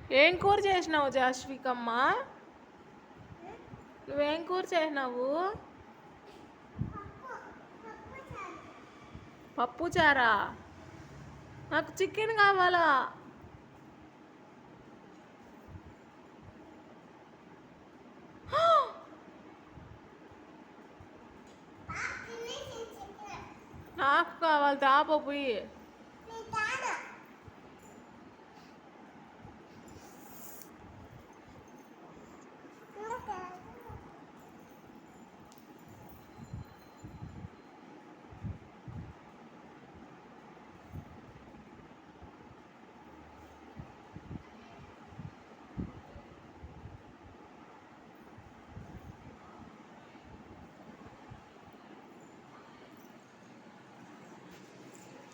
ఏం కూర చేసినావు జాస్వికమ్మ? నువ్వేం కూర చేసినావు? పప్పు చారా? నాకు చికెన్ కావాలా. నాకు కావాలి, తాప పోయి.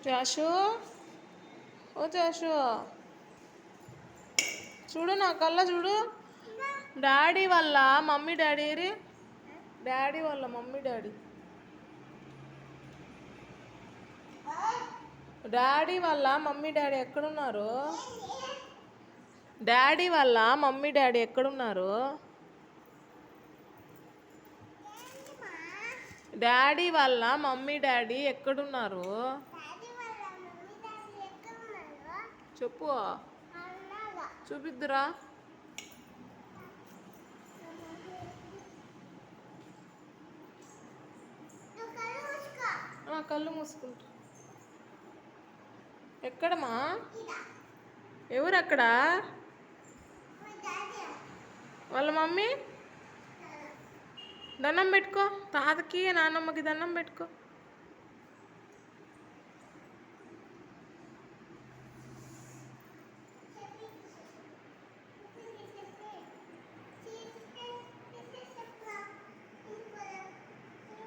జాషు, ఓ జాషు, చూడు నా కళ్ళ చూడు. డాడీ వాళ్ళ మమ్మీ డాడీ ఏరి? డాడీ వాళ్ళ మమ్మీ డాడీ. డాడీ వాళ్ళ మమ్మీ డాడీ ఎక్కడున్నారు? డాడీ వాళ్ళ మమ్మీ డాడీ ఎక్కడున్నారు? డాడీ వాళ్ళ మమ్మీ డాడీ ఎక్కడున్నారు? చెప్పు, చూపిద్దురా. కళ్ళు మూసుకుంటా. ఎక్కడమ్మా? ఎవరు అక్కడ? వాళ్ళ మమ్మీ. దండం పెట్టుకో, తాతకి నాన్నమ్మకి దండం పెట్టుకో.